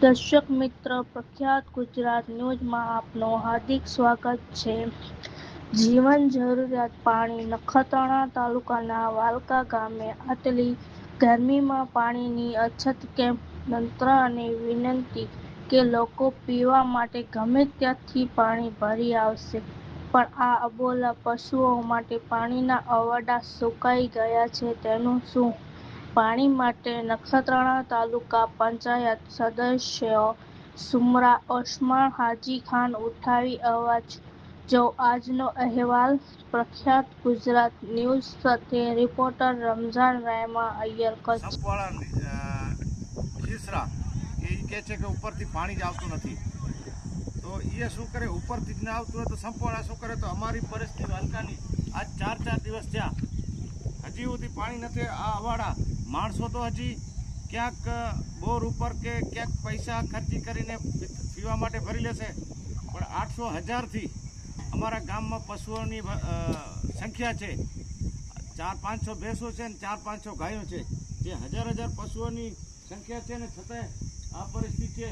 દર્શક મિત્ર, પ્રખ્યાત ગુજરાત ન્યૂઝમાં આપનું હાર્દિક સ્વાગત છે. જીવન જરૂરિયાત પાણી નખત્રાણા તાલુકાના વાલકા ગામે આટલી ગરમીમાં પાણીની અછત કેમ? તંત્રને વિનંતી કે લોકો પીવા માટે ગમે ત્યાંથી પાણી ભરી આવશે, પણ આ અબોલા પશુઓ માટે પાણીના અવડા સુકાઈ ગયા છે, તેનું શું? પાણી માટે નખત્રાણા તાલુકા પંચાયત સદસ્ય સુમરા ઓસ્માન હાજી ખાન ઉઠાવી અવાજ. જો આજનો અહેવાલ. પ્રખ્યાત ગુજરાત ન્યૂઝ સાથે રિપોર્ટર રમઝાન રહેમા અય્યર, કચ્છ. ખીસરા એ કહે છે કે ઉપરથી પાણી જ આવતું નથી, તો એ શું કરે? ઉપરથી જ ના આવતું હોય તો સંપવાળા શું કરે? તો અમારી પરિસ્થિતિ હલકાની આજ 4 દિવસ થયા, હજી સુધી પાણી નથી. આ અવાડા માણસો તો હજી ક્યાંક બોર ઉપર કે ક્યાંક પૈસા ખર્ચી કરીને પીવા માટે ભરી લેશે, પણ 800-1000થી અમારા ગામમાં પશુઓની સંખ્યા છે. 400-500 ભેંસો છે ને 400-500 ગાયો છે, જે હજાર પશુઓની સંખ્યા છે ને છતાંય આ પરિસ્થિતિ છે.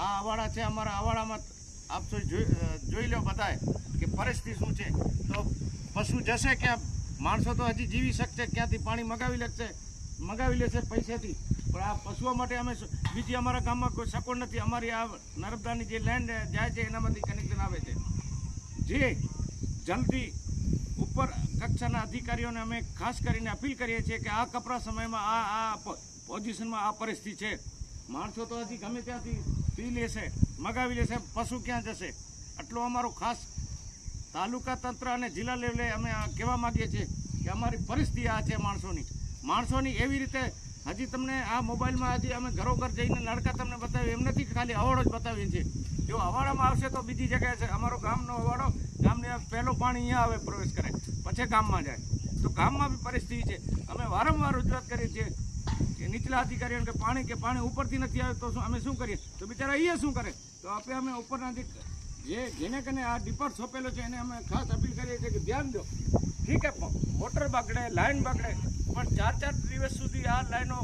આ અવાડા છે, અમારા અવાડામાં આપ જોઈ લો બધાએ કે પરિસ્થિતિ શું છે. તો પશુ જશે ક્યાં? માણસો તો હજી જીવી શકશે, ક્યાંથી પાણી મગાવી લેશે પૈસાથી, પણ આ પશુઓ માટે અમે બીજી અમારા ગામમાં કોઈ સગવડ નથી. અમારી આ નર્મદાની જે લેન્ડ જાય છે એનામાંથી કનેક્શન આવે છે. જે જલ્દી ઉપર કક્ષાના અધિકારીઓને અમે ખાસ કરીને અપીલ કરીએ છીએ કે આ કપરા સમયમાં આ પોઝિશનમાં આ પરિસ્થિતિ છે. માણસો તો હજી ગમે ત્યાંથી પી લેશે, મગાવી લેશે, પશુ ક્યાં જશે? આટલો અમારો ખાસ તાલુકા તંત્ર અને જિલ્લા લેવલે અમે કહેવા માગીએ છીએ કે અમારી પરિસ્થિતિ આ છે માણસોની એવી રીતે. હજી તમને આ મોબાઈલમાં હજી અમે ઘરોઘર જઈને લડકા તમને બતાવ્યું એમ નથી કે ખાલી અવાડો જ બતાવીએ છીએ. જો અવાડામાં આવશે તો બીજી જગ્યાએ છે. અમારો ગામનો અવાડો, ગામને પહેલું પાણી અહીંયા આવે, પ્રવેશ કરે, પછી ગામમાં જાય. તો ગામમાં બી પરિસ્થિતિ છે. અમે વારંવાર રજૂઆત કરીએ છીએ કે નીચલા અધિકારીઓને કે પાણી ઉપરથી નથી આવે તો અમે શું કરીએ? તો બિચારા અહીંયા શું કરે? તો અમે ઉપરના જેને કને આ ડિપાર્ટ સોંપેલો છે એને અમે ખાસ અપીલ કરીએ છીએ કે ધ્યાન દો. ઠીક છે, મોટર બગડે, લાઈન બગડે, પણ 4 દિવસ સુધી આ લાઈનો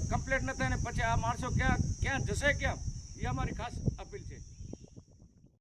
કમ્પ્લીટ ન થાય ને પછી આ માણસો ક્યાં જશે? ક્યાં? એ અમારી ખાસ